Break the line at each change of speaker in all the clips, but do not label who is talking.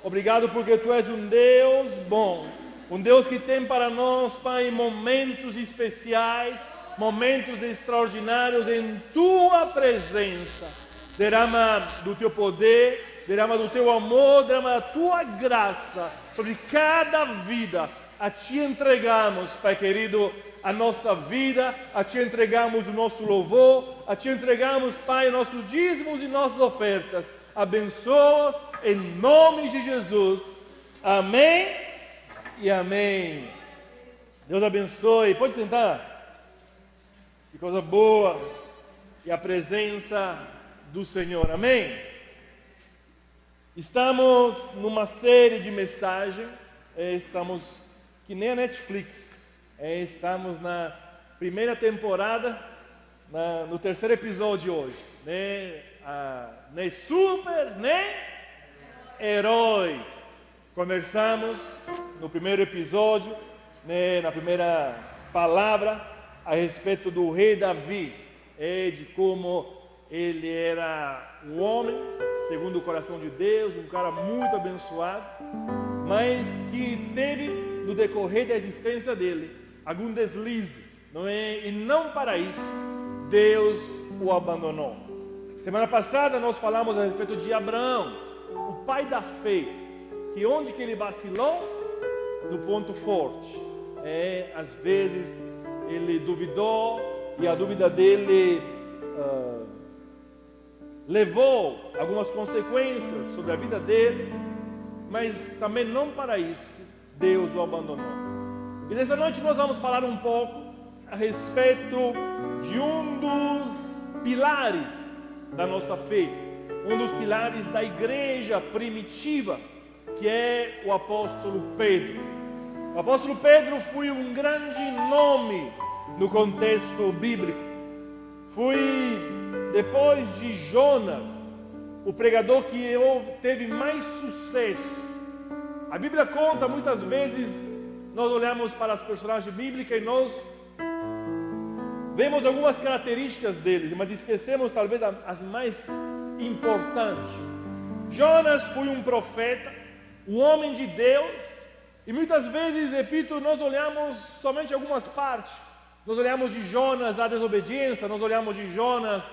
Obrigado porque Tu és um Deus bom. Um Deus que tem para nós, Pai, momentos especiais, momentos extraordinários em Tua presença. Derrama do Teu poder, derrama do Teu amor, derrama da Tua graça sobre cada vida. A Ti entregamos, Pai querido, a nossa vida, a Ti entregamos o nosso louvor, a Ti entregamos, Pai, nossos dízimos e nossas ofertas. Abençoa em nome de Jesus. Amém e amém. Deus abençoe. Pode sentar. Que coisa boa. E a presença do Senhor. Amém. Estamos numa série de mensagens. Estamos que nem a Netflix. Estamos na primeira temporada, no terceiro episódio hoje. Nem super, nem heróis. Conversamos no primeiro episódio, na primeira palavra, a respeito do rei Davi, de como ele era um homem segundo o coração de Deus, um cara muito abençoado, mas que teve no decorrer da existência dele algum deslize, não é? E não para isso Deus o abandonou. Semana passada nós falamos a respeito de Abraão, o pai da fé, que onde que ele vacilou? No ponto forte. Às vezes ele duvidou e a dúvida dele levou algumas consequências sobre a vida dele, mas também não para isso Deus o abandonou. E nessa noite nós vamos falar um pouco a respeito de um dos pilares da nossa fé, um dos pilares da igreja primitiva, que é o apóstolo Pedro. O apóstolo Pedro foi um grande nome no contexto bíblico. Foi, depois de Jonas, o pregador que teve mais sucesso. A Bíblia conta muitas vezes, nós olhamos para as personagens bíblicas e nós vemos algumas características deles, mas esquecemos talvez as mais importantes. Jonas foi um profeta, um homem de Deus, e muitas vezes, repito, nós olhamos somente algumas partes. Nós olhamos de Jonas a desobediência, nós olhamos de Jonas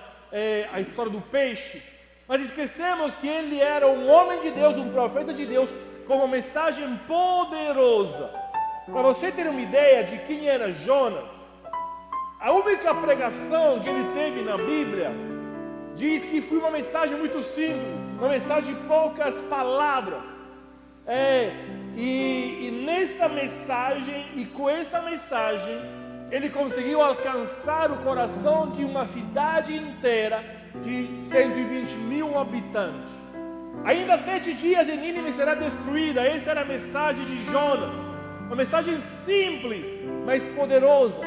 a história do peixe, mas esquecemos que ele era um homem de Deus, um profeta de Deus, com uma mensagem poderosa. Para você ter uma ideia de quem era Jonas, a única pregação que ele teve na Bíblia diz que foi uma mensagem muito simples, uma mensagem de poucas palavras. E nessa mensagem, e com essa mensagem, ele conseguiu alcançar o coração de uma cidade inteira de 120 mil habitantes. Ainda 7 dias e Nínive será destruída. Essa era a mensagem de Jonas. Uma mensagem simples, mas poderosa,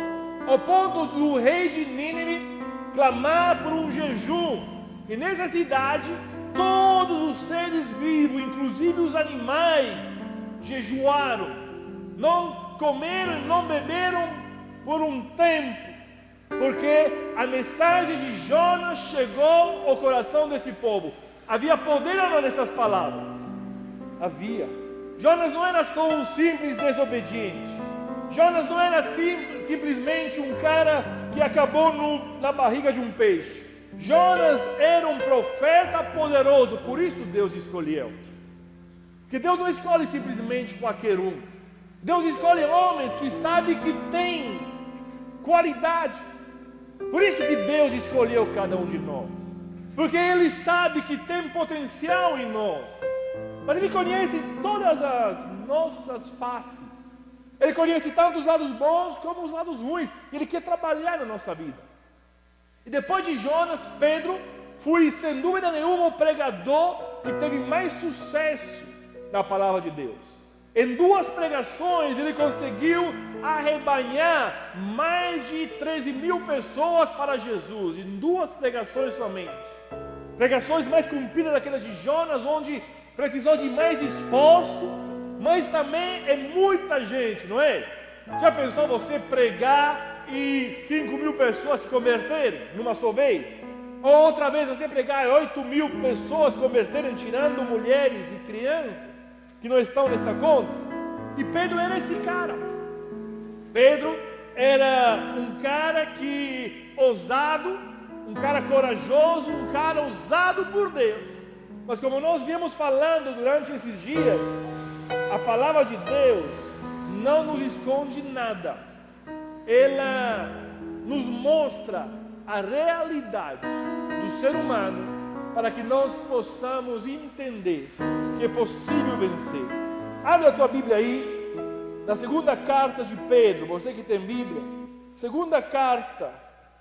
ao ponto do rei de Nínive clamar por um jejum. E nessa cidade, todos os seres vivos, inclusive os animais, jejuaram. Não comeram e não beberam por um tempo, porque a mensagem de Jonas chegou ao coração desse povo. Havia poder ou não nessas palavras? Havia. Jonas não era só um simples desobediente. Jonas não era simplesmente um cara que acabou na barriga de um peixe. Jonas era um profeta poderoso, por isso Deus escolheu. Porque Deus não escolhe simplesmente qualquer um. Deus escolhe homens que sabem que têm qualidades. Por isso que Deus escolheu cada um de nós. Porque Ele sabe que tem potencial em nós. Mas Ele conhece todas as nossas faces. Ele conhece tanto os lados bons como os lados ruins. Ele quer trabalhar na nossa vida. E depois de Jonas, Pedro foi sem dúvida nenhuma o pregador que teve mais sucesso na palavra de Deus. Em 2 pregações ele conseguiu arrebanhar mais de 13 mil pessoas para Jesus. Em 2 pregações somente. Pregações mais compridas daquelas de Jonas, onde precisou de mais esforço, mas também é muita gente, não é? Já pensou você pregar e 5 mil pessoas se converterem numa só vez? Ou outra vez você pregar e 8 mil pessoas se converterem, tirando mulheres e crianças? que não estão nessa conta. E Pedro era esse cara. Pedro era um cara ousado, um cara corajoso, um cara usado por Deus. Mas como nós viemos falando durante esses dias, a palavra de Deus não nos esconde nada. Ela nos mostra a realidade do ser humano para que nós possamos entender que é possível vencer. Abre a tua Bíblia aí, na segunda carta de Pedro, você que tem Bíblia, segunda carta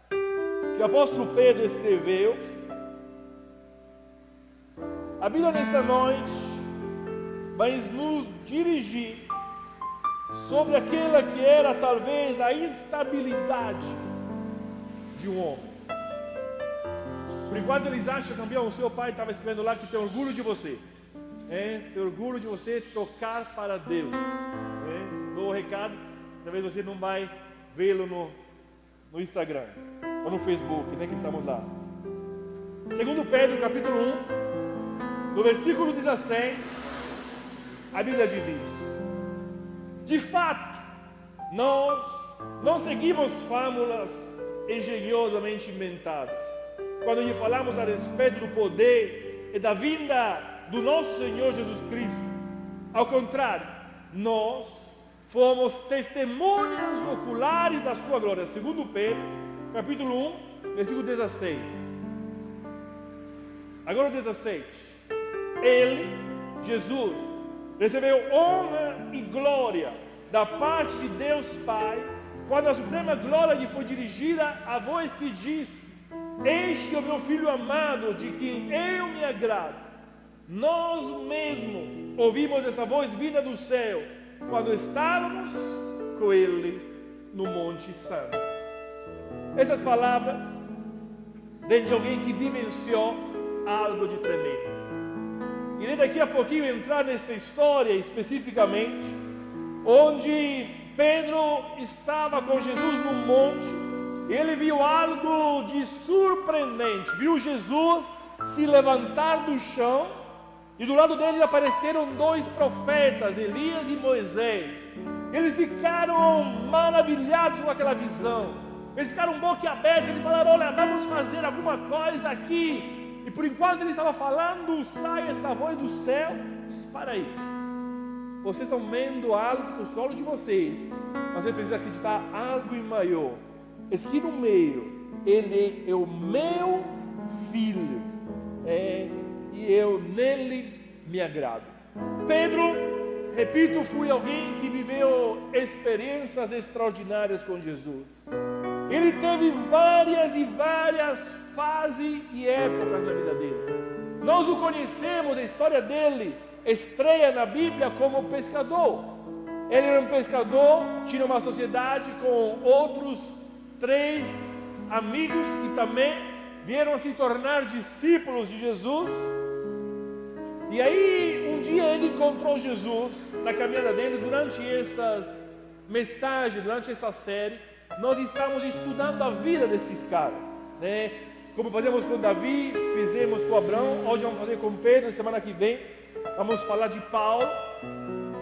que o apóstolo Pedro escreveu. A Bíblia nessa noite vai nos dirigir sobre aquela que era talvez a instabilidade de um homem. Por enquanto eles acham, campeão, o seu pai estava escrevendo lá que tem orgulho de você. Tem orgulho de você tocar para Deus. Dou o recado, talvez você não vai vê-lo no Instagram ou no Facebook, que estamos lá. Segundo Pedro, capítulo 1, no versículo 16, a Bíblia diz isso. De fato, nós não seguimos fábulas engenhosamente inventadas quando lhe falamos a respeito do poder e da vinda do nosso Senhor Jesus Cristo. Ao contrário, nós fomos testemunhas oculares da sua glória. Segundo Pedro, capítulo 1, versículo 16. Agora o 17. Ele, Jesus, recebeu honra e glória da parte de Deus Pai, quando a suprema glória lhe foi dirigida a voz que disse: Este é o meu Filho amado, de quem eu me agrado. Nós mesmos ouvimos essa voz vinda do céu, quando estávamos com Ele no Monte Santo. Essas palavras vêm de alguém que vivenciou algo de tremendo. Irei daqui a pouquinho entrar nessa história especificamente, onde Pedro estava com Jesus no monte, e ele viu algo de surpreendente. Viu Jesus se levantar do chão, e do lado dele apareceram dois profetas, Elias e Moisés. Eles ficaram maravilhados com aquela visão. Eles ficaram boquiabertos, eles falaram: olha, vamos fazer alguma coisa aqui. E por enquanto ele estava falando, sai essa voz do céu: para aí, vocês estão vendo algo com os olhos de vocês, mas vocês precisam acreditar algo em maior. Esse aqui no meio, ele é o meu filho, e eu nele me agrado. Pedro, repito, foi alguém que viveu experiências extraordinárias com Jesus. Ele teve várias e várias fases e épocas na vida dele. Nós o conhecemos, a história dele estreia na Bíblia como pescador. Ele era um pescador, tinha uma sociedade com outros 3 amigos que também vieram a se tornar discípulos de Jesus. E aí um dia ele encontrou Jesus na caminhada dele. Durante essas mensagens, durante essa série, nós estamos estudando a vida desses caras, né? Como fazemos com Davi, fizemos com Abraão, hoje vamos fazer com Pedro, semana que vem vamos falar de Paulo.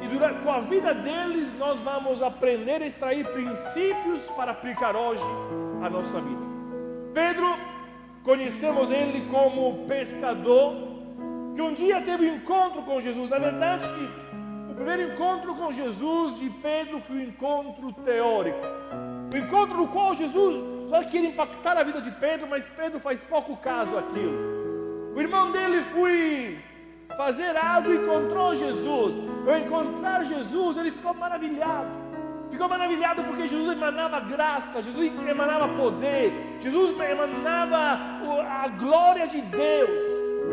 E com a vida deles nós vamos aprender a extrair princípios para aplicar hoje a nossa vida. Pedro, conhecemos ele como pescador, que um dia teve um encontro com Jesus. Na verdade, o primeiro encontro com Jesus de Pedro foi um encontro teórico, o encontro no qual Jesus só queria impactar a vida de Pedro, mas Pedro faz pouco caso àquilo. O irmão dele foi fazer algo e encontrou Jesus. Ao encontrar Jesus, ele ficou maravilhado. Ficou maravilhado porque Jesus emanava graça, Jesus emanava poder, Jesus emanava a glória de Deus.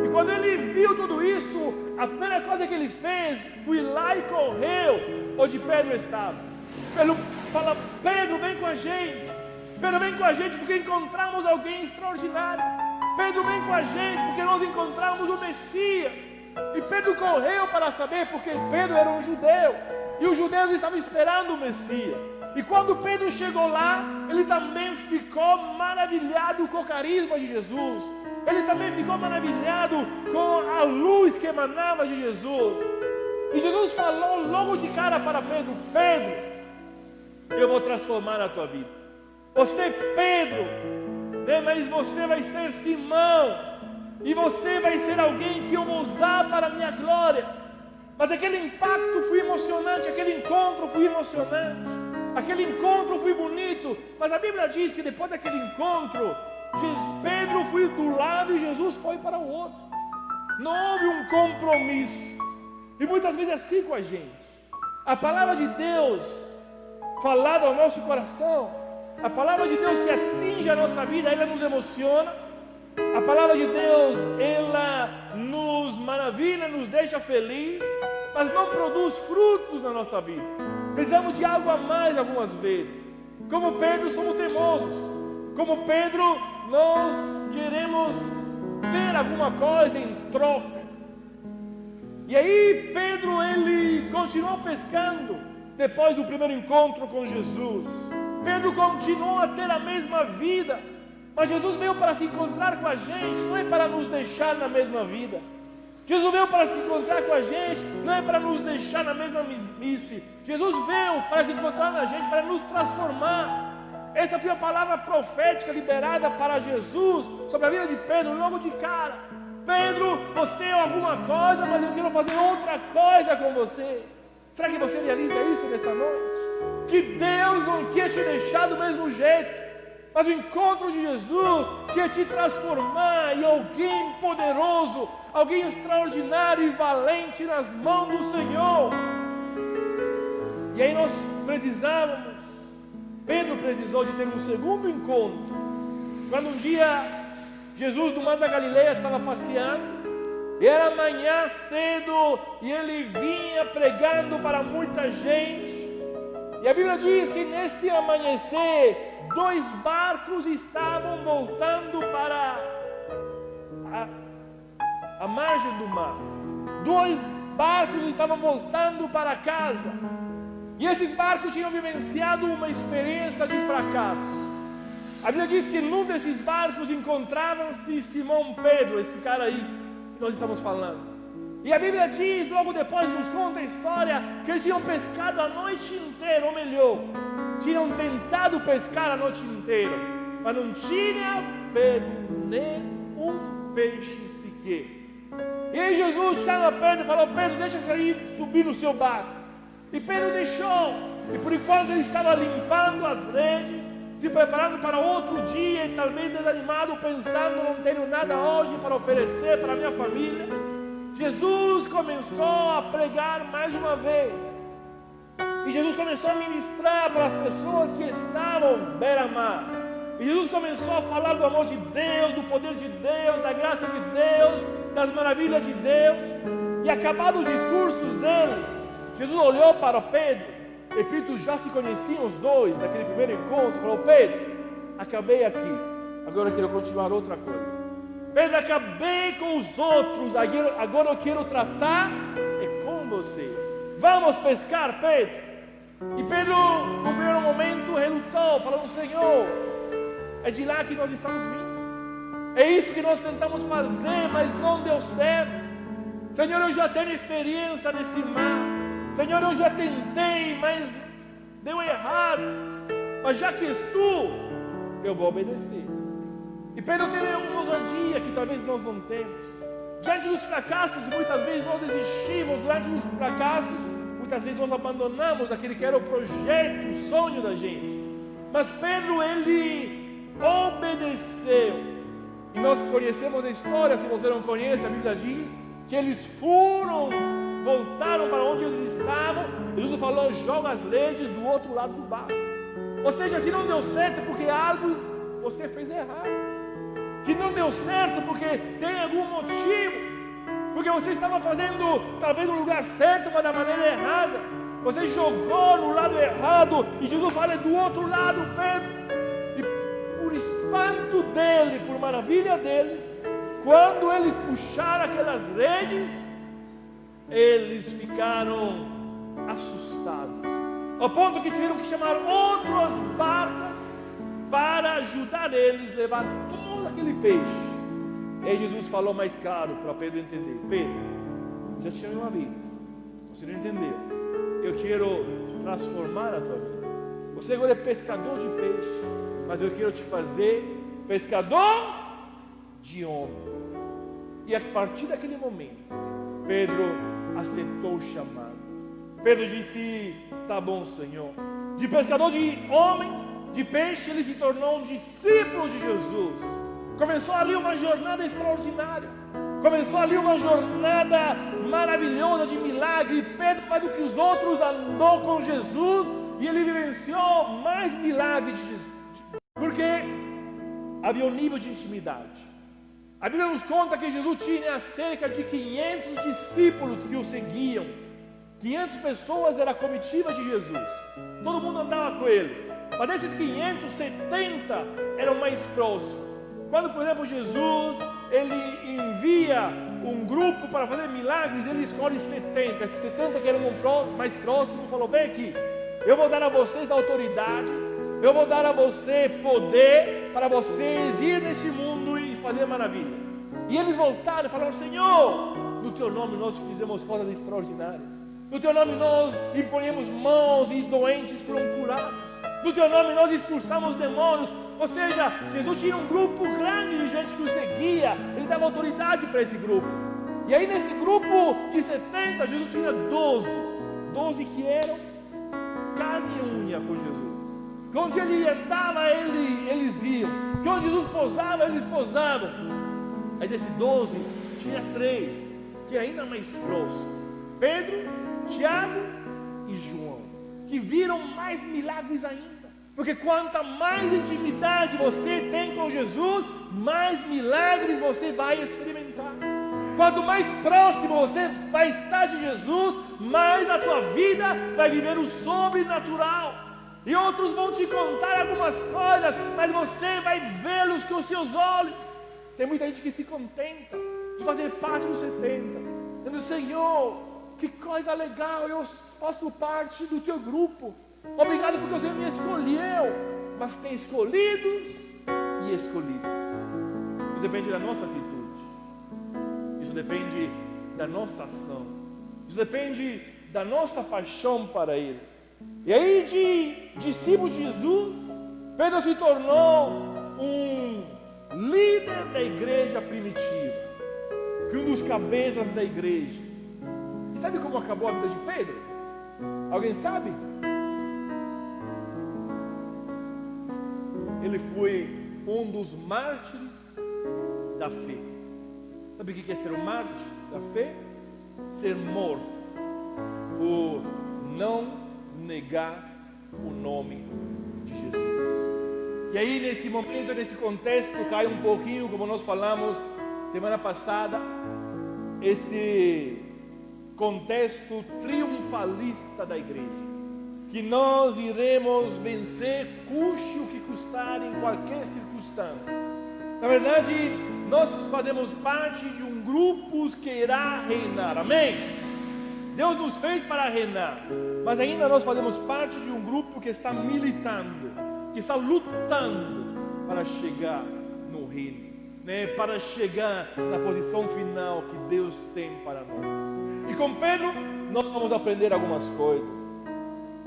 E quando ele viu tudo isso, a primeira coisa que ele fez foi ir lá e correu onde Pedro estava. Pedro fala: Pedro, vem com a gente. Pedro, vem com a gente porque encontramos alguém extraordinário. Pedro, vem com a gente porque nós encontramos o Messias. E Pedro correu para saber, porque Pedro era um judeu, e os judeus estavam esperando o Messias. E quando Pedro chegou lá, ele também ficou maravilhado com o carisma de Jesus. Ele também ficou maravilhado com a luz que emanava de Jesus. E Jesus falou logo de cara para Pedro: Pedro, eu vou transformar a tua vida. Você, Pedro, né? Mas você vai ser Simão, e você vai ser alguém que eu vou usar para a minha glória. Mas aquele impacto foi emocionante, aquele encontro foi emocionante, aquele encontro foi bonito. Mas a Bíblia diz que depois daquele encontro, Pedro foi do lado e Jesus foi para o outro. Não houve um compromisso. E muitas vezes é assim com a gente. A palavra de Deus falada ao nosso coração, a palavra de Deus que atinge a nossa vida, ela nos emociona. A palavra de Deus, ela nos maravilha, nos deixa feliz, mas não produz frutos na nossa vida. Precisamos de algo a mais algumas vezes. Como Pedro, somos teimosos. Como Pedro, nós queremos ter alguma coisa em troca. E aí Pedro, ele continuou pescando depois do primeiro encontro com Jesus. Pedro continuou a ter a mesma vida, mas Jesus veio para se encontrar com a gente, não é para nos deixar na mesma vida. Jesus veio para se encontrar com a gente, não é para nos deixar na mesma mesmice. Jesus veio para se encontrar na gente, para nos transformar. Essa foi a palavra profética liberada para Jesus sobre a vida de Pedro, logo de cara. Pedro, você é alguma coisa, mas eu quero fazer outra coisa com você. Será que você realiza isso nessa noite? Que Deus não quer te deixar do mesmo jeito, mas o encontro de Jesus quer te transformar em alguém poderoso, alguém extraordinário e valente nas mãos do Senhor. E aí nós precisávamos, Pedro precisou de ter um segundo encontro. Quando um dia Jesus do Mar da Galileia estava passeando, era manhã cedo e ele vinha pregando para muita gente. E a Bíblia diz que nesse amanhecer, 2 barcos estavam voltando para a margem do mar. 2 barcos estavam voltando para casa. E esses barcos tinham vivenciado uma experiência de fracasso. A Bíblia diz que num desses barcos encontrava-se Simão Pedro, esse cara aí que nós estamos falando. E a Bíblia diz, logo depois nos conta a história, que eles tinham pescado a noite inteira, ou melhor, tinham tentado pescar a noite inteira, mas não tinha pego nem um peixe sequer. E aí Jesus chama Pedro e falou: Pedro, deixa sair, subir no seu barco. E Pedro deixou, e por enquanto ele estava limpando as redes, se preparando para outro dia, e talvez desanimado, pensando: não tenho nada hoje para oferecer para a minha família. Jesus começou a pregar mais uma vez, e Jesus começou a ministrar para as pessoas que estavam beira-mar. E Jesus começou a falar do amor de Deus, do poder de Deus, da graça de Deus, das maravilhas de Deus. E acabado os discursos dele, Jesus olhou para Pedro. Repito, já se conheciam os dois naquele primeiro encontro. Falou: Pedro, acabei aqui, agora eu quero continuar outra coisa. Pedro, acabei com os outros, agora eu quero tratar com você. Vamos pescar, Pedro. E Pedro, no primeiro momento, relutou, falando: Senhor, é de lá que nós estamos vindo, é isso que nós tentamos fazer, mas não deu certo. Senhor, eu já tenho experiência nesse mar. Senhor, eu já tentei, mas deu errado. Mas já que és tu, eu vou obedecer. E Pedro teve uma ousadia que talvez nós não temos. Diante dos fracassos, muitas vezes nós desistimos. Durante os fracassos, muitas vezes nós abandonamos aquele que era o projeto, o sonho da gente. Mas Pedro, ele obedeceu. E nós conhecemos a história. Se você não conhece, a Bíblia diz que eles voltaram para onde eles estavam. Jesus falou: joga as redes do outro lado do barco. Ou seja, se não deu certo, porque algo você fez errado. Se não deu certo, porque tem algum motivo, porque você estava fazendo talvez no lugar certo, mas da maneira errada. Você jogou no lado errado, e Jesus fala: do outro lado, Pedro. E por espanto dele, por maravilha deles, quando eles puxaram aquelas redes, eles ficaram assustados, ao ponto que tiveram que chamar outras barcas para ajudar eles a levar todo aquele peixe. E aí Jesus falou mais claro para Pedro entender: Pedro, já te chamei uma vez, Você não entendeu. Eu quero transformar a tua vida. Você agora é pescador de peixe, mas eu quero te fazer pescador de homens. E a partir daquele momento, Pedro aceitou o chamado. Pedro disse: tá bom, Senhor. De pescador de homens, de peixe, ele se tornou um discípulo de Jesus. Começou ali uma jornada extraordinária. Começou ali uma jornada maravilhosa de milagre. Pedro, mais do que os outros, andou com Jesus e ele vivenciou mais milagres de Jesus. Porque havia um nível de intimidade. A Bíblia nos conta que Jesus tinha cerca de 500 discípulos que o seguiam. 500 pessoas era a comitiva de Jesus. Todo mundo andava com ele. Mas desses 500, 70 eram mais próximos. Quando, por exemplo, Jesus ele envia um grupo para fazer milagres, ele escolhe 70. Esses 70 que eram mais próximos, falou: vem aqui, eu vou dar a vocês autoridade, eu vou dar a você poder para vocês ir nesse mundo e fazer maravilha. E eles voltaram e falaram: Senhor, no teu nome nós fizemos coisas extraordinárias. No teu nome nós imponhamos mãos e doentes foram curados. No teu nome nós expulsamos demônios. Ou seja, Jesus tinha um grupo grande de gente que o seguia. Ele dava autoridade para esse grupo. E aí nesse grupo de 70, Jesus tinha 12. 12 que eram carne e unha com Jesus. Que onde ele andava, eles iam. Que onde Jesus pousava, eles pousavam. Aí desses 12, tinha 3 que ainda mais próximos: Pedro, Tiago e João, que viram mais milagres ainda. Porque quanto mais intimidade você tem com Jesus, mais milagres você vai experimentar. Quanto mais próximo você vai estar de Jesus, mais a tua vida vai viver o sobrenatural. E outros vão te contar algumas coisas, mas você vai vê-los com os seus olhos. Tem muita gente que se contenta de fazer parte dos 70, dizendo: Senhor, que coisa legal, eu faço parte do teu grupo. Obrigado porque você me escolheu. Mas tem escolhidos e escolhidos. Isso depende da nossa atitude. Isso depende da nossa ação. Isso depende da nossa paixão para Ele. E aí, de discípulo de Jesus, Pedro se tornou um líder da igreja primitiva, que um dos cabeças da igreja. E sabe como acabou a vida de Pedro? Alguém sabe? Ele foi um dos mártires da fé. Sabe o que é ser um mártir da fé? Ser morto por não negar o nome de Jesus. E aí nesse momento, nesse contexto, cai um pouquinho, como nós falamos semana passada, esse contexto triunfalista da igreja, que nós iremos vencer, custe o que custar, em qualquer circunstância. Na verdade, nós fazemos parte de um grupo que irá reinar, amém? Deus nos fez para reinar, mas ainda nós fazemos parte de um grupo que está militando, que está lutando para chegar no reino, né? Para chegar na posição final que Deus tem para nós. E com Pedro, nós vamos aprender algumas coisas.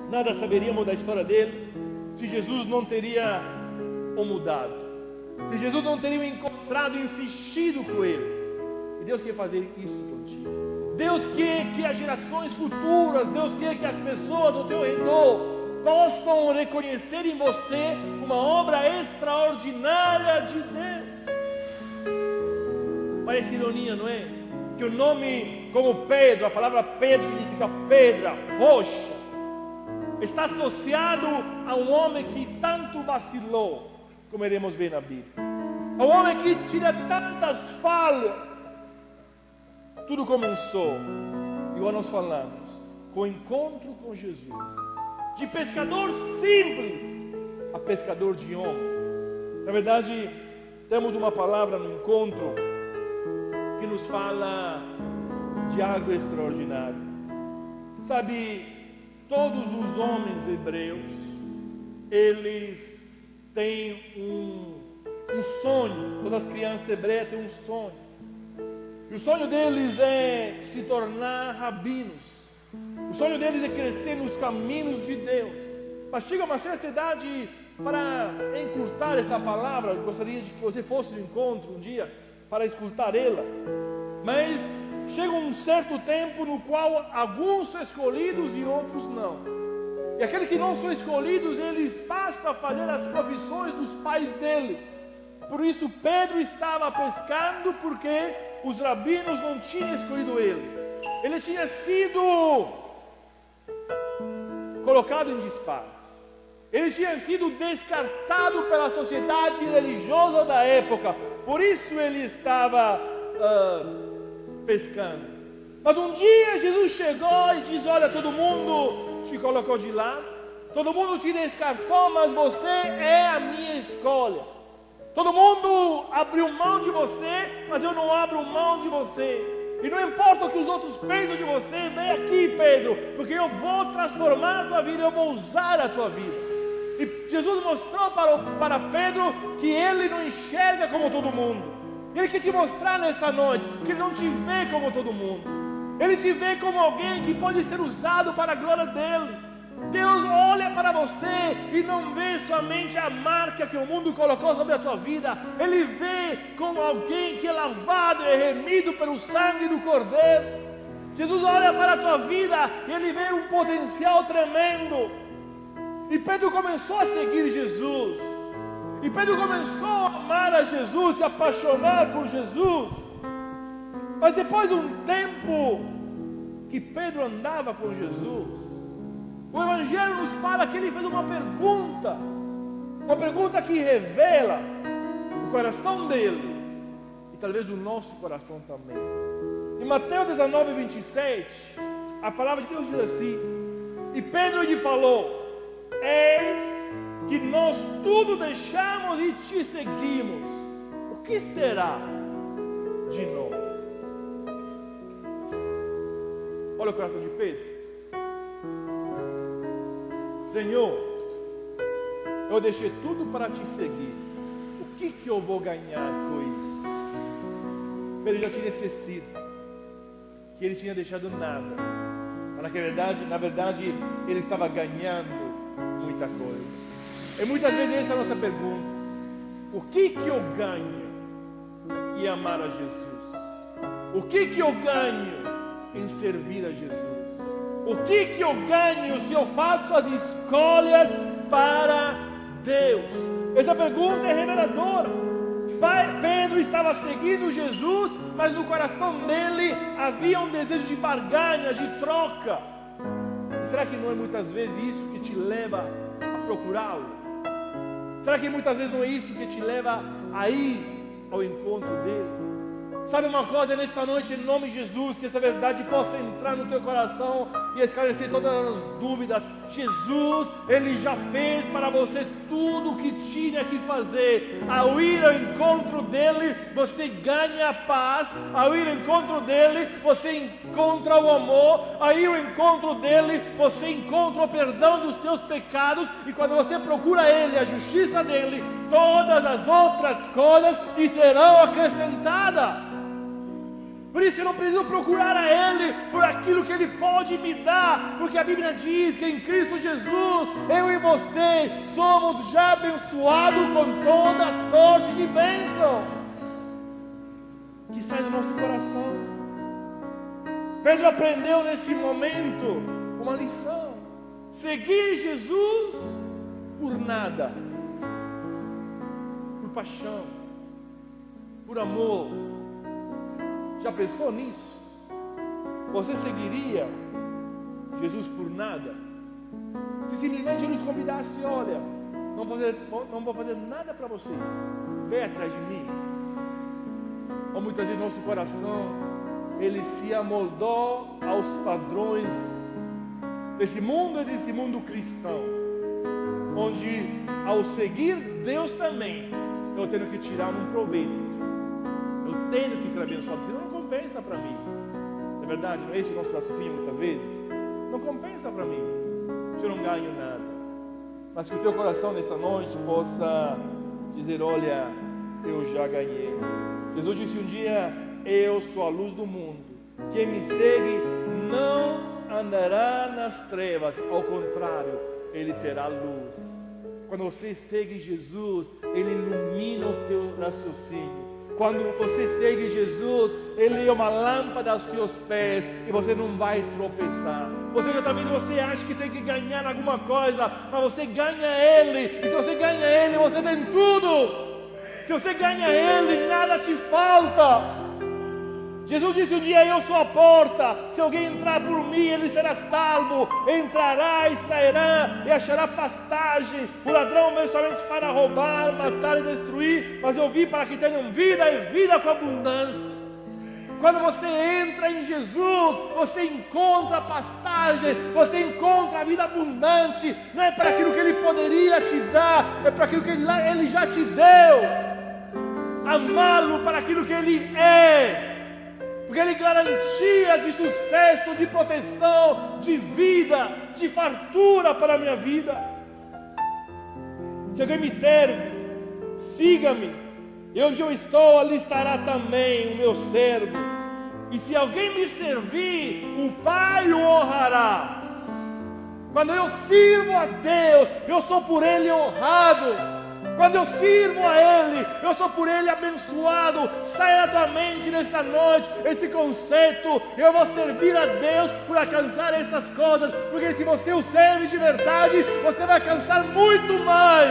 Nada saberíamos da história dele se Jesus não teria o mudado, se Jesus não teria o encontrado e insistido com ele. E Deus quer fazer isso contigo. Deus quer que as gerações futuras, Deus quer que as pessoas ao teu redor possam reconhecer em você uma obra extraordinária de Deus. Parece ironia, não é? Que o nome como Pedro, a palavra Pedro significa pedra, rocha, está associado a um homem que tanto vacilou, como iremos ver na Bíblia. A um homem que tira tantas falhas. Tudo começou, igual nós falamos, com o encontro com Jesus. De pescador simples a pescador de homens. Na verdade, temos uma palavra no encontro que nos fala de algo extraordinário. Sabe, todos os homens hebreus, eles têm um sonho. Todas as crianças hebreias têm um sonho. E o sonho deles é se tornar rabinos, O sonho deles é crescer nos caminhos de Deus. Mas chega uma certa idade, para encurtar essa palavra, eu gostaria de que você fosse no encontro um dia para escutar ela. Mas chega um certo tempo no qual alguns são escolhidos e outros não. E aqueles que não são escolhidos, eles passam a fazer as profissões dos pais dele. Por isso Pedro estava pescando, porque os rabinos não tinham escolhido ele. Ele tinha sido colocado em despacho. Ele tinha sido descartado pela sociedade religiosa da época. Por isso ele estava pescando. Mas um dia Jesus chegou e disse: olha, todo mundo te colocou de lado, todo mundo te descartou, mas você é a minha escolha. Todo mundo abriu mão de você, mas eu não abro mão de você. E não importa o que os outros pensam de você, vem aqui, Pedro, porque eu vou transformar a tua vida, eu vou usar a tua vida. E Jesus mostrou para Pedro que ele não enxerga como todo mundo. Ele quer te mostrar nessa noite que ele não te vê como todo mundo. Ele te vê como alguém que pode ser usado para a glória dele. Deus olha para você e não vê somente a marca que o mundo colocou sobre a tua vida. Ele vê como alguém que é lavado e remido pelo sangue do Cordeiro. Jesus olha para a tua vida e ele vê um potencial tremendo. E Pedro começou a seguir Jesus. E Pedro começou a amar a Jesus, se apaixonar por Jesus. Mas depois de um tempo que Pedro andava com Jesus, o Evangelho nos fala que ele fez uma pergunta que revela o coração dele e talvez o nosso coração também. Em Mateus 19, 27, a palavra de Deus diz assim: e Pedro lhe falou: eis que nós tudo deixamos e te seguimos, o que será de nós? Olha o coração de Pedro. Senhor, eu deixei tudo para te seguir, o que eu vou ganhar com isso? Pedro já tinha esquecido que ele tinha deixado nada, mas na verdade ele estava ganhando muita coisa. E muitas vezes essa é a nossa pergunta: o que eu ganho em amar a Jesus? O que eu ganho em servir a Jesus? O que eu ganho se eu faço as escolhas para Deus? Essa pergunta é reveladora. Pedro estava seguindo Jesus, mas no coração dele havia um desejo de barganha, de troca. Será que não é muitas vezes isso que te leva a procurá-lo? Será que muitas vezes não é isso que te leva a ir ao encontro dele? Sabe uma coisa, nessa noite, em nome de Jesus, que essa verdade possa entrar no teu coração e esclarecer todas as dúvidas. Jesus, Ele já fez para você tudo o que tinha que fazer. Ao ir ao encontro dEle, você ganha a paz. Ao ir ao encontro dEle, você encontra o amor. Ao ir ao encontro dEle, você encontra o perdão dos teus pecados. E quando você procura Ele, a justiça dEle, todas as outras coisas lhe serão acrescentadas. Por isso eu não preciso procurar a Ele por aquilo que Ele pode me dar, porque a Bíblia diz que em Cristo Jesus, eu e você somos já abençoados com toda sorte de bênção que sai do nosso coração. Pedro aprendeu nesse momento uma lição: seguir Jesus por nada, por paixão, por amor. Já pensou nisso? Você seguiria Jesus por nada? Se simplesmente nos convidasse: olha, não vou fazer nada para você, vem atrás de mim. Ou muitas vezes nosso coração, ele se amoldou aos padrões desse mundo cristão, onde ao seguir Deus também, eu tenho que tirar um proveito. Eu tenho que ser abençoado, senão não compensa para mim. É verdade, não é esse o nosso raciocínio muitas vezes? Não compensa para mim, se eu não ganho nada. Mas que o teu coração nessa noite possa dizer: olha, eu já ganhei. Jesus disse um dia: eu sou a luz do mundo. Quem me segue não andará nas trevas, ao contrário, ele terá luz. Quando você segue Jesus, ele ilumina o teu raciocínio. Quando você segue Jesus, ele é uma lâmpada aos teus pés e você não vai tropeçar. Talvez você ache que tem que ganhar alguma coisa, mas você ganha Ele. E se você ganha Ele, você tem tudo. Se você ganha Ele, nada te falta. Jesus disse um dia: eu sou a porta, se alguém entrar por mim, ele será salvo, entrará e sairá e achará pastagem. O ladrão veio somente para roubar, matar e destruir, mas eu vim para que tenham vida e vida com abundância. Quando você entra em Jesus, você encontra pastagem, você encontra a vida abundante. Não é para aquilo que Ele poderia te dar, é para aquilo que Ele já te deu. Amá-lo para aquilo que Ele é. Porque Ele garantia de sucesso, de proteção, de vida, de fartura para a minha vida. Se alguém me serve, siga-me. E onde eu estou, ali estará também o meu servo. E se alguém me servir, o Pai o honrará. Quando eu sirvo a Deus, eu sou por Ele honrado. Quando eu sirvo a Ele, eu sou por Ele abençoado. Sai da tua mente nessa noite esse conceito: eu vou servir a Deus por alcançar essas coisas. Porque se você o serve de verdade, você vai alcançar muito mais.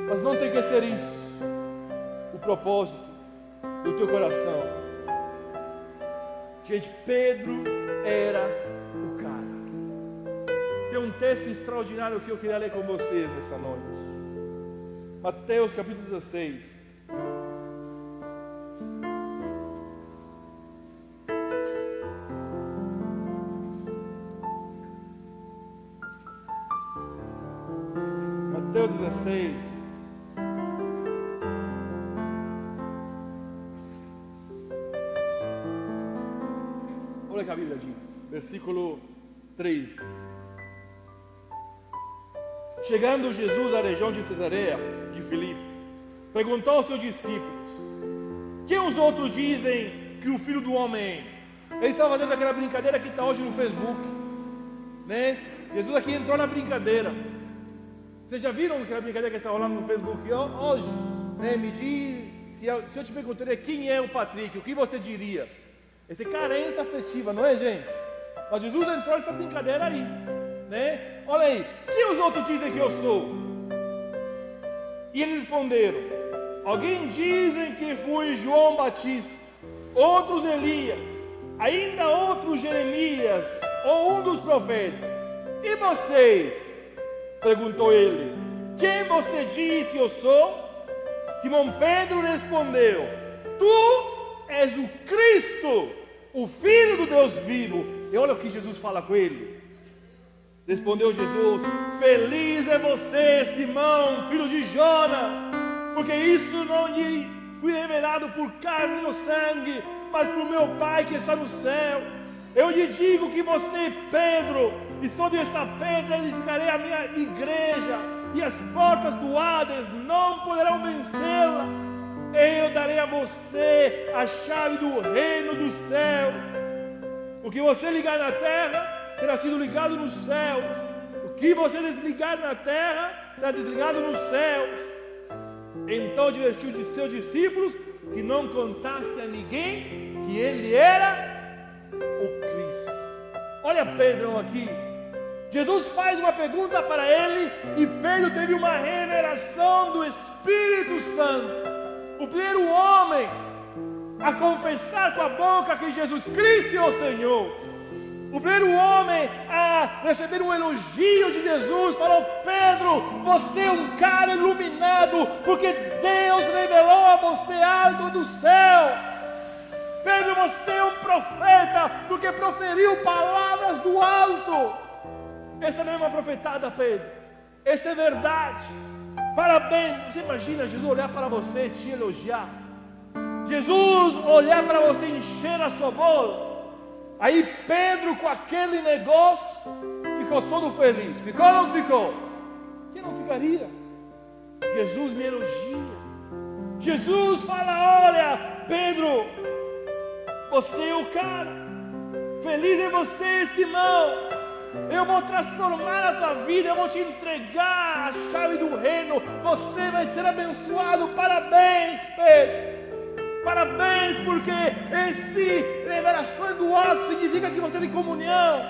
Mas não tem que ser isso o propósito do teu coração. Gente, Pedro era o cara. Tem um texto extraordinário que eu queria ler com vocês nessa noite. Mateus capítulo 16. Mateus 16. Olha o que a Bíblia diz, versículo 3. Chegando Jesus à região de Cesareia de Filipe, perguntou aos seus discípulos: quem os outros dizem que o Filho do Homem é? Ele estava fazendo aquela brincadeira que está hoje no Facebook, né? Jesus aqui entrou na brincadeira. Vocês já viram aquela brincadeira que está rolando no Facebook hoje? Né? Me diz, se eu te perguntaria quem é o Patrick, o que você diria? Essa é carência afetiva, não é, gente? Mas Jesus entrou nessa brincadeira aí, né? Olha aí, quem os outros dizem que eu sou? E eles responderam: alguém dizem que fui João Batista, outros Elias, ainda outros Jeremias, ou um dos profetas. E vocês? Perguntou ele: quem você diz que eu sou? Simão Pedro respondeu: tu és o Cristo, o Filho do Deus vivo. E olha o que Jesus fala com ele. Respondeu Jesus: feliz é você, Simão, filho de Jonas, porque isso não lhe foi revelado por carne ou sangue, mas por meu Pai que está no céu. Eu lhe digo que você é Pedro, e sobre essa pedra edificarei a minha igreja, e as portas do Hades não poderão vencê-la. Eu darei a você a chave do reino dos céus. O que você ligar na terra terá sido ligado nos céus. O que você desligar na terra será desligado nos céus. Então advertiu de seus discípulos que não contasse a ninguém que ele era o Cristo. Olha Pedro aqui. Jesus faz uma pergunta para ele e Pedro teve uma revelação do Espírito Santo. O primeiro homem a confessar com a boca que Jesus Cristo é o Senhor. O primeiro homem a receber um elogio de Jesus falou: Pedro, você é um cara iluminado, porque Deus revelou a você algo do céu. Pedro, você é um profeta, porque proferiu palavras do alto. Essa não é uma profetada, Pedro. Essa é verdade. Parabéns. Você imagina Jesus olhar para você e te elogiar? Jesus olhar para você e encher a sua boca? Aí Pedro, com aquele negócio, ficou todo feliz. Ficou ou não ficou? Quem não ficaria? Jesus me elogia. Jesus fala: olha, Pedro, você é o cara. Feliz é você, Simão. Eu vou transformar a tua vida, eu vou te entregar a chave do reino. Você vai ser abençoado. Parabéns, Pedro. Parabéns, porque esse revelação do alto significa que você tem comunhão.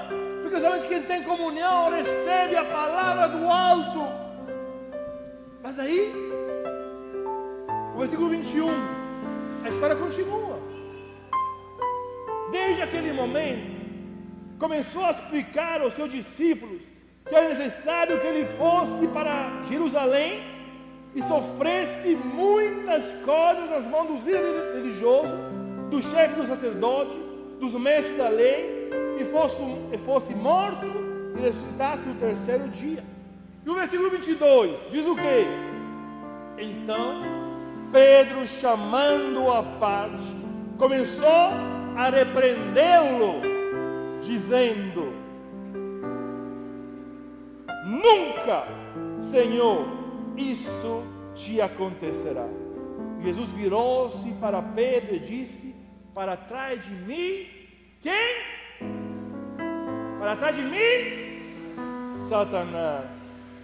Porque somente quem tem comunhão recebe a palavra do alto. Mas aí, o versículo 21, a história continua. Desde aquele momento, começou a explicar aos seus discípulos que era necessário que ele fosse para Jerusalém e sofresse muitas coisas nas mãos dos líderes religiosos, dos chefes dos sacerdotes, dos mestres da lei, e fosse morto e ressuscitasse no terceiro dia. E o versículo 22 diz o quê? Então Pedro, chamando-o à parte, começou a repreendê-lo, dizendo: nunca, Senhor, isso te acontecerá. Jesus virou-se para Pedro e disse: para trás de mim, quem? Para trás de mim, Satanás.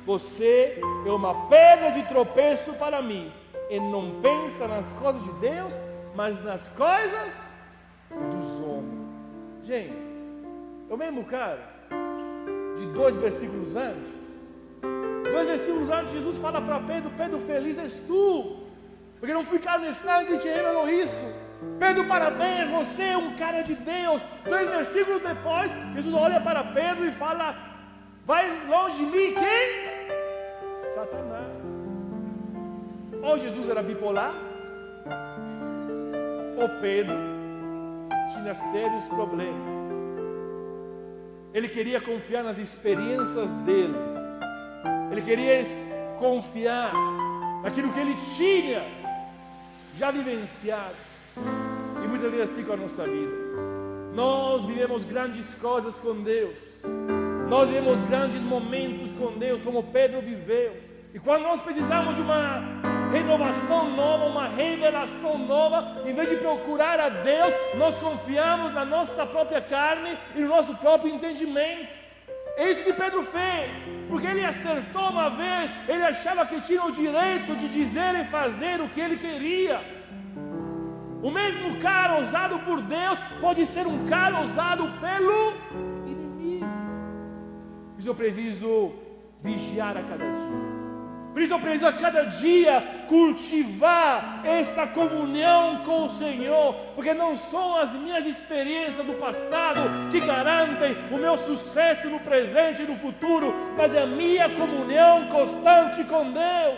Você é uma pedra de tropeço para mim. E não pensa nas coisas de Deus, mas nas coisas dos homens. Gente, é o mesmo cara de 2 versículos antes. 2 versículos antes, Jesus fala para Pedro: Pedro, feliz és tu, porque não foi carne e sangue que te revelou isso. Pedro, parabéns, você é um cara de Deus. 2 versículos depois, Jesus olha para Pedro e fala: vai longe de mim, quem? Satanás. Ou Jesus era bipolar, ou Pedro tinha sérios problemas. Ele queria confiar nas experiências dele. Ele queria confiar naquilo que ele tinha já vivenciado. E muitas vezes assim com a nossa vida. Nós vivemos grandes coisas com Deus. Nós vivemos grandes momentos com Deus, como Pedro viveu. E quando nós precisamos de uma renovação nova, uma revelação nova, em vez de procurar a Deus, nós confiamos na nossa própria carne e no nosso próprio entendimento. É isso que Pedro fez, porque ele acertou uma vez, ele achava que tinha o direito de dizer e fazer o que ele queria. O mesmo cara usado por Deus pode ser um cara usado pelo inimigo. Por isso eu preciso vigiar a cada dia. Por isso eu preciso a cada dia cultivar essa comunhão com o Senhor, porque não são as minhas experiências do passado que garantem o meu sucesso no presente e no futuro, mas é a minha comunhão constante com Deus.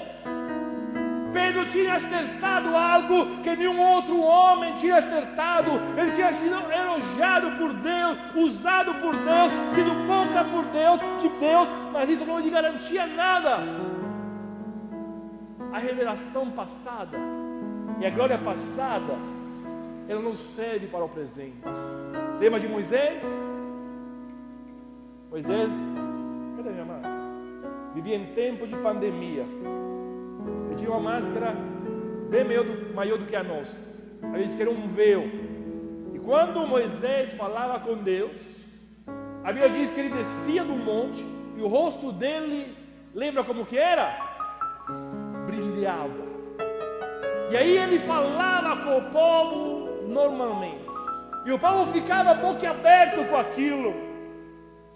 Pedro tinha acertado algo que nenhum outro homem tinha acertado. Ele tinha sido elogiado por Deus, usado por Deus, sido boca por Deus, de Deus, mas isso não lhe garantia nada. A revelação passada e a glória passada, ela não serve para o presente. Lembra de Moisés? Moisés, cadê minha máscara? Vivia em tempo de pandemia. Ele tinha uma máscara bem maior do que a nossa. A gente queria um véu. E quando Moisés falava com Deus, a Bíblia diz que ele descia do monte e o rosto dele, lembra como que era? Brilhava. E aí ele falava com o povo normalmente. E o povo ficava boquiaberto com aquilo.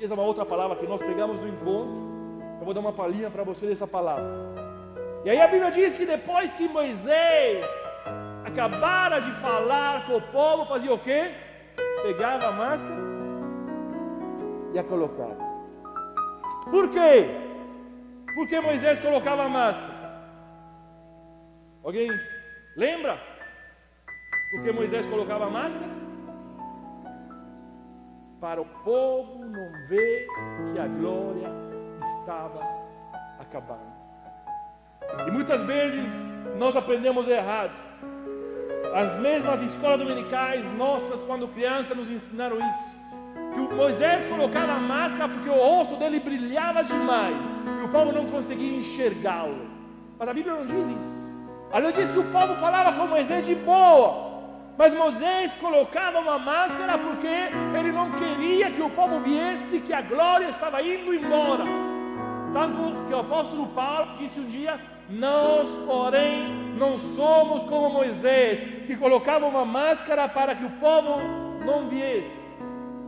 Essa é uma outra palavra que nós pegamos no encontro. Eu vou dar uma palhinha para você dessa palavra. E aí a Bíblia diz que depois que Moisés acabara de falar com o povo, fazia o quê? Pegava a máscara e a colocava. Por quê? Por que Moisés colocava a máscara? Alguém lembra? Por que Moisés colocava a máscara? Para o povo não ver que a glória estava acabando. E muitas vezes nós aprendemos errado. As mesmas escolas dominicais nossas, quando crianças, nos ensinaram isso. Que o Moisés colocava a máscara porque o rosto dele brilhava demais e o povo não conseguia enxergá-lo. Mas a Bíblia não diz isso. A Bíblia diz que o povo falava com Moisés de boa. Mas Moisés colocava uma máscara porque ele não queria que o povo viesse que a glória estava indo embora. Tanto que o apóstolo Paulo disse um dia: nós, porém, não somos como Moisés, que colocava uma máscara para que o povo não viesse,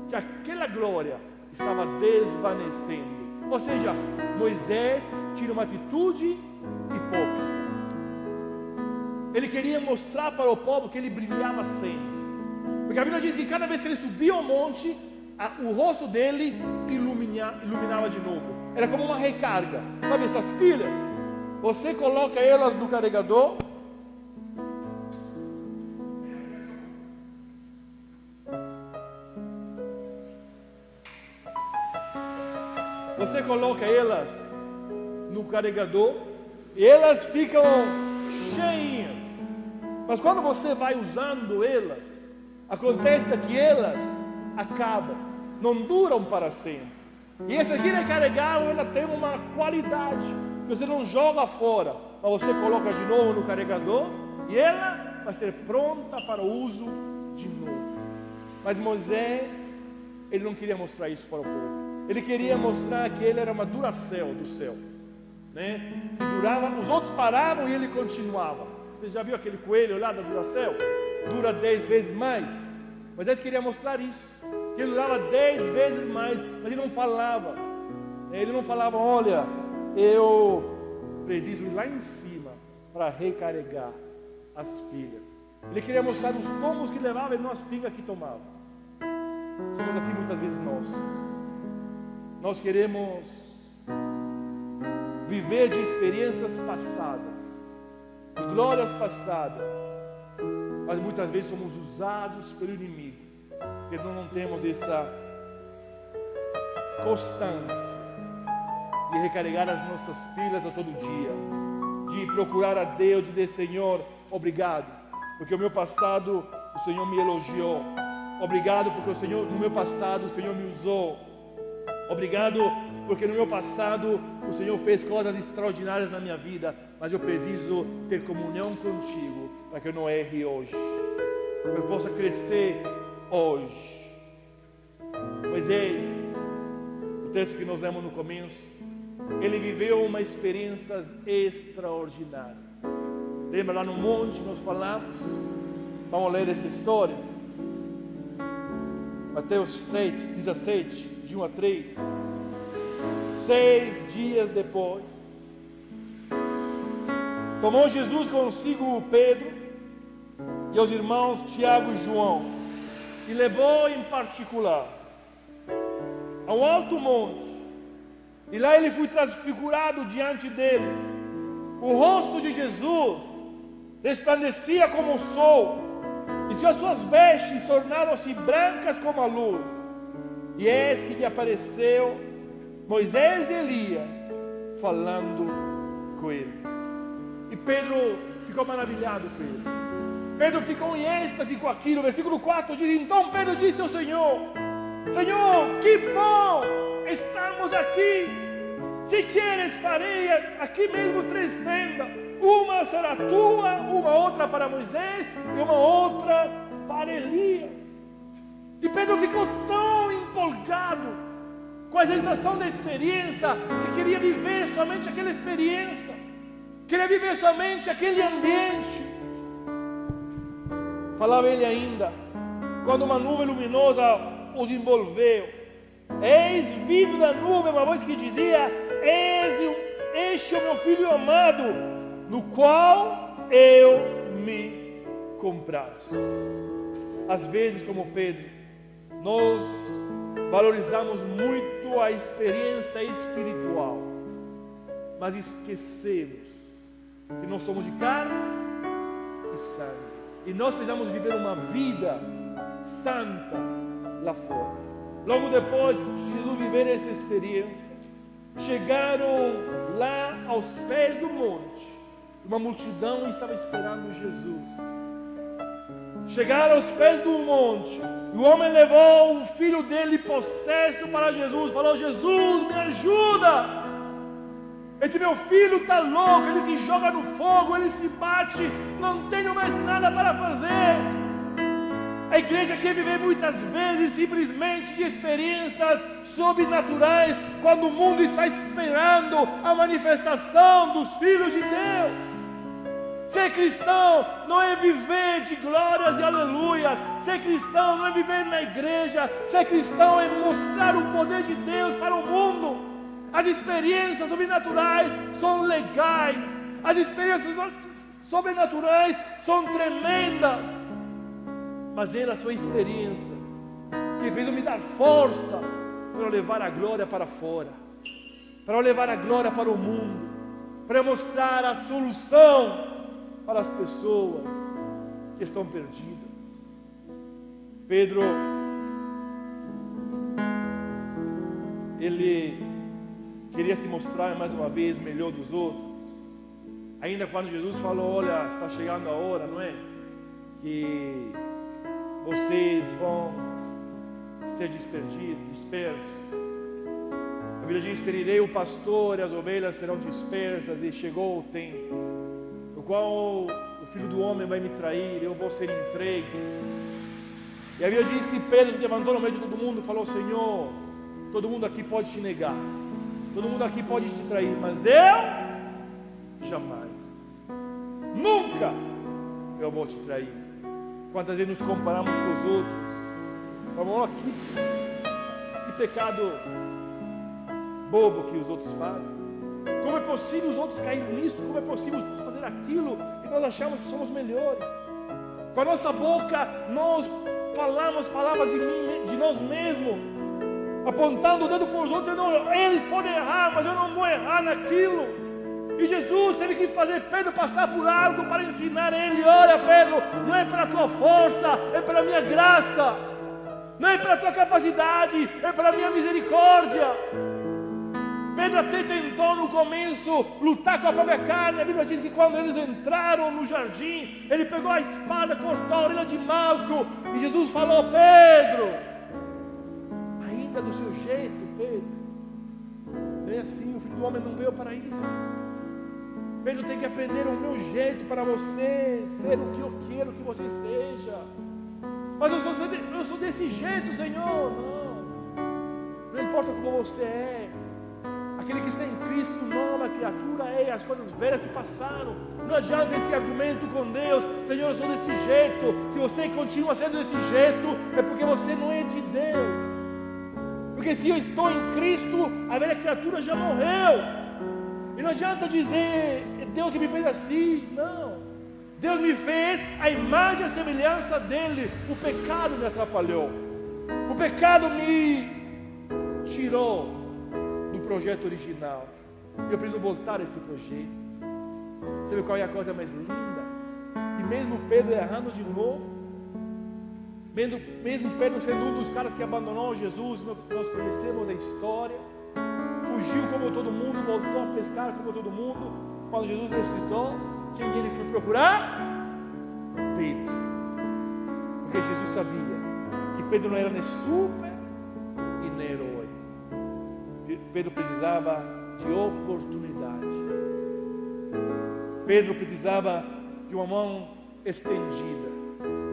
que aquela glória estava desvanecendo. Ou seja, Moisés tira uma atitude hipócrita. Ele queria mostrar para o povo que ele brilhava sempre. Porque a Bíblia diz que cada vez que ele subia ao monte, o rosto dele iluminava de novo. Era como uma recarga. Sabe essas pilhas? Você coloca elas no carregador. Você coloca elas no carregador e elas ficam cheinhas. Mas quando você vai usando elas, acontece que elas acabam, não duram para sempre. E esse aqui recarregável, ela tem uma qualidade que você não joga fora, mas você coloca de novo no carregador e ela vai ser pronta para o uso de novo. Mas Moisés, ele não queria mostrar isso para o povo. Ele queria mostrar que ele era uma Duracell do céu, né? Que durava, os outros paravam e ele continuava. Você já viu aquele coelho lá da Duracell? Dura 10 vezes mais. Moisés queria mostrar isso, que ele durava 10 vezes mais, mas ele não falava. Ele não falava: olha, eu preciso ir lá em cima para recarregar as pilhas. Ele queria mostrar os tomos que levava e não as pingas que tomava. Somos assim muitas vezes nós. Nós queremos viver de experiências passadas, de glórias passadas, mas muitas vezes somos usados pelo inimigo, porque nós não temos essa constância de recarregar as nossas pilhas a todo dia, de procurar a Deus, de dizer: Senhor, obrigado, porque o meu passado o Senhor me elogiou, obrigado porque no meu passado o Senhor me usou, obrigado porque no meu passado o Senhor fez coisas extraordinárias na minha vida, mas eu preciso ter comunhão contigo para que eu não erre hoje, para que eu possa crescer hoje. Moisés, o texto que nós lemos no começo, ele viveu uma experiência extraordinária. Lembra lá no monte nós falamos? Vamos ler essa história. Mateus 17, de 1 a 3. 6 dias depois, tomou Jesus consigo Pedro e os irmãos Tiago e João, e levou em particular a um alto monte, e lá ele foi transfigurado diante deles. O rosto de Jesus resplandecia como o sol, e as suas vestes tornaram-se brancas como a luz. E eis que lhe apareceu Moisés e Elias falando com ele. E Pedro ficou maravilhado com ele. Pedro ficou em êxtase com aquilo. Versículo 4 diz: então Pedro disse ao Senhor: Senhor, que bom estamos aqui. Se queres, farei aqui mesmo 3 tendas. Uma será tua, uma outra para Moisés e uma outra para Elias. E Pedro ficou tão empolgado com a sensação da experiência, que queria viver somente aquela experiência, queria viver somente aquele ambiente. Falava ele ainda, quando uma nuvem luminosa os envolveu, eis vindo da nuvem uma voz que dizia: este é o meu filho amado, no qual eu me comprazo. Às vezes, como Pedro, nós valorizamos muito a experiência espiritual, mas esquecemos que nós somos de carne e sangue, e nós precisamos viver uma vida santa lá fora. Logo depois de Jesus viver essa experiência, chegaram lá aos pés do monte. Uma multidão estava esperando Jesus. Chegaram aos pés do monte, e o homem levou o filho dele possesso para Jesus. Falou: Jesus, me ajuda, esse meu filho está louco, ele se joga no fogo, ele se bate, não tenho mais nada para fazer. A igreja quer viver muitas vezes simplesmente de experiências sobrenaturais, quando o mundo está esperando a manifestação dos filhos de Deus. Ser cristão não é viver de glórias e aleluias. Ser cristão não é viver na igreja. Ser cristão é mostrar o poder de Deus para o mundo. As experiências sobrenaturais são legais. As experiências sobrenaturais são tremendas. Mas elas são experiências que precisam me dar força para eu levar a glória para fora, para eu levar a glória para o mundo, para eu mostrar a solução para as pessoas que estão perdidas. Pedro, ele queria se mostrar mais uma vez melhor dos outros. Ainda quando Jesus falou: olha, está chegando a hora, não é? Que vocês vão ser dispersos. A Bíblia diz: ferirei o pastor e as ovelhas serão dispersas. E chegou o tempo no qual o Filho do Homem vai me trair, eu vou ser entregue. E a Bíblia diz que Pedro se levantou no meio de todo mundo e falou: Senhor, todo mundo aqui pode te negar, todo mundo aqui pode te trair, mas eu jamais, nunca eu vou te trair. Quantas vezes nos comparamos com os outros? Vamos que pecado bobo que os outros fazem. Como é possível os outros caírem nisso? Como é possível os outros fazer aquilo? E nós achamos que somos melhores. Com a nossa boca nós falamos palavras de nós mesmos, apontando o dedo para os outros. Não, eles podem errar, mas eu não vou errar naquilo. E Jesus teve que fazer Pedro passar por algo para ensinar ele: olha, Pedro, não é pela tua força, é pela minha graça. Não é pela tua capacidade, é pela minha misericórdia. Pedro até tentou no começo lutar com a própria carne. A Bíblia diz que quando eles entraram no jardim, ele pegou a espada, cortou a orelha de Malco. E Jesus falou: Pedro, ainda do seu jeito, Pedro. Não é assim, o Filho do Homem não veio para isso. Pedro tem que aprender o meu jeito para você ser o que eu quero que você seja. Mas eu sou desse jeito, Senhor. Não importa como você é. Aquele que está em Cristo, nova criatura é. As coisas velhas se passaram. Não adianta esse argumento com Deus: Senhor, eu sou desse jeito. Se você continua sendo desse jeito, é porque você não é de Deus. Porque se eu estou em Cristo, a velha criatura já morreu. E não adianta dizer: é Deus que me fez assim. Não. Deus me fez a imagem e a semelhança dele. O pecado me atrapalhou. O pecado me tirou do projeto original. Eu preciso voltar a esse projeto. Sabe qual é a coisa mais linda? Que mesmo Pedro errando de novo, mesmo Pedro sendo um dos caras que abandonou Jesus, nós conhecemos a história, fugiu como todo mundo, voltou a pescar como todo mundo. Quando Jesus ressuscitou, quem ele foi procurar? Pedro. Porque Jesus sabia que Pedro não era nem super e nem herói. Pedro precisava de oportunidade. Pedro precisava de uma mão estendida.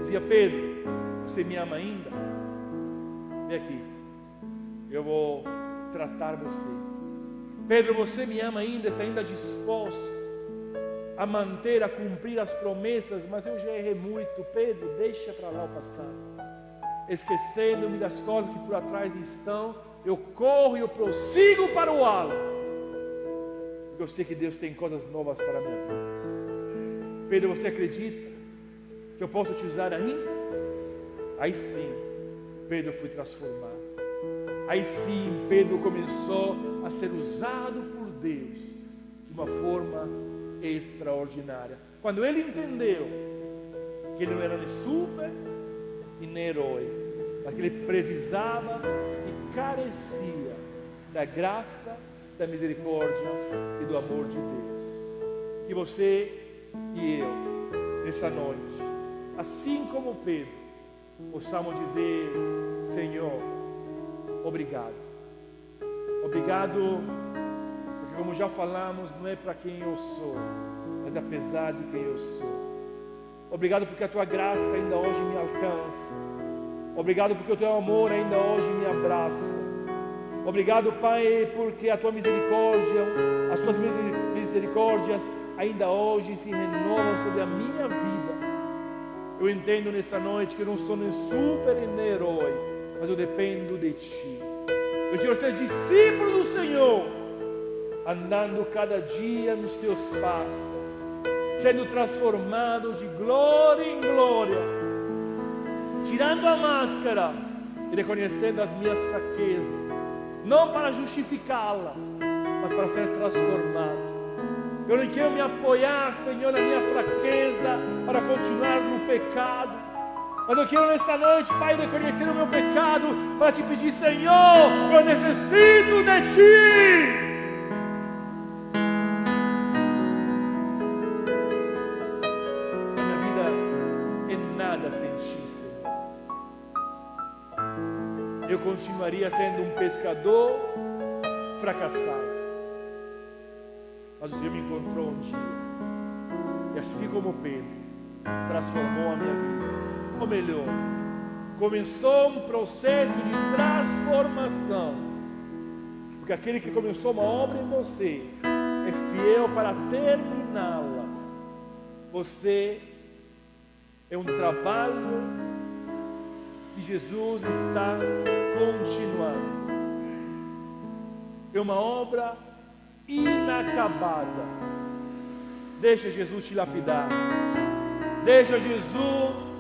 Dizia: Pedro, você me ama ainda? Vem aqui, eu vou tratar você. Pedro, você me ama ainda? Está ainda disposto a manter, a cumprir as promessas? Mas eu já errei muito. Pedro, deixa para lá o passado. Esquecendo-me das coisas que por atrás estão, eu corro e eu prossigo para o alto. Porque eu sei que Deus tem coisas novas para mim. Pedro, você acredita que eu posso te usar ainda? Aí sim, Pedro foi transformado. Aí sim, Pedro começou a ser usado por Deus de uma forma extraordinária. Quando ele entendeu que ele não era nem super e nem herói, mas que ele precisava e carecia da graça, da misericórdia e do amor de Deus. Que você e eu, nessa noite, assim como Pedro, possamos dizer: Senhor, obrigado. Obrigado, porque como já falamos, não é para quem eu sou, mas apesar de quem eu sou. Obrigado porque a tua graça ainda hoje me alcança. Obrigado porque o teu amor ainda hoje me abraça. Obrigado, Pai, porque a tua misericórdia, as tuas misericórdias ainda hoje se renovam sobre a minha vida. Eu entendo nessa noite que eu não sou nem super nem herói, mas eu dependo de Ti. Eu quero ser discípulo do Senhor, andando cada dia nos Teus passos, sendo transformado de glória em glória, tirando a máscara e reconhecendo as minhas fraquezas, não para justificá-las, mas para ser transformado. Eu não quero me apoiar, Senhor, na minha fraqueza para continuar no pecado, mas eu quero nessa noite, Pai, reconhecer o meu pecado para te pedir, Senhor, eu necessito de Ti. A minha vida é nada sem Ti, Senhor. Eu continuaria sendo um pescador fracassado. Mas o Senhor me encontrou um dia, e assim como Pedro, transformou a minha vida. Ou melhor, começou um processo de transformação, porque aquele que começou uma obra em você é fiel para terminá-la. Você é um trabalho que Jesus está continuando, é uma obra inacabada. Deixa Jesus te lapidar, deixa Jesus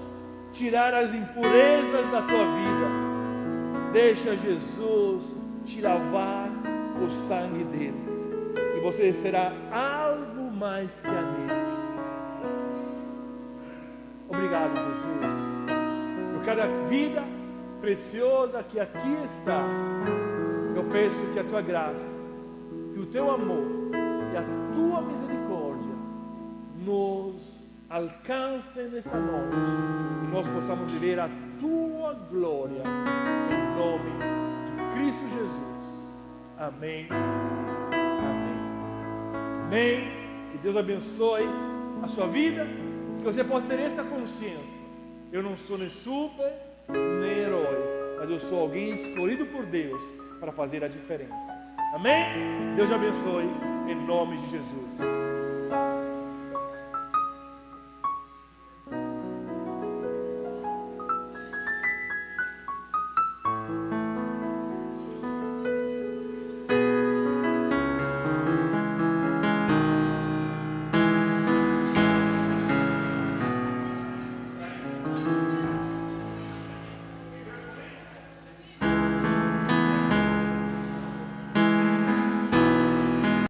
tirar as impurezas da tua vida, deixa Jesus te lavar o sangue dele, e você será algo mais que a nele. Obrigado, Jesus, por cada vida preciosa que aqui está. Eu peço que a tua graça, que o teu amor e a tua misericórdia nos alcancem nessa noite e nós possamos viver a tua glória em nome de Cristo Jesus. Amém. Amém. Amém. Que Deus abençoe a sua vida, que você possa ter essa consciência. Eu não sou nem super nem herói, mas eu sou alguém escolhido por Deus para fazer a diferença. Amém? Deus te abençoe em nome de Jesus.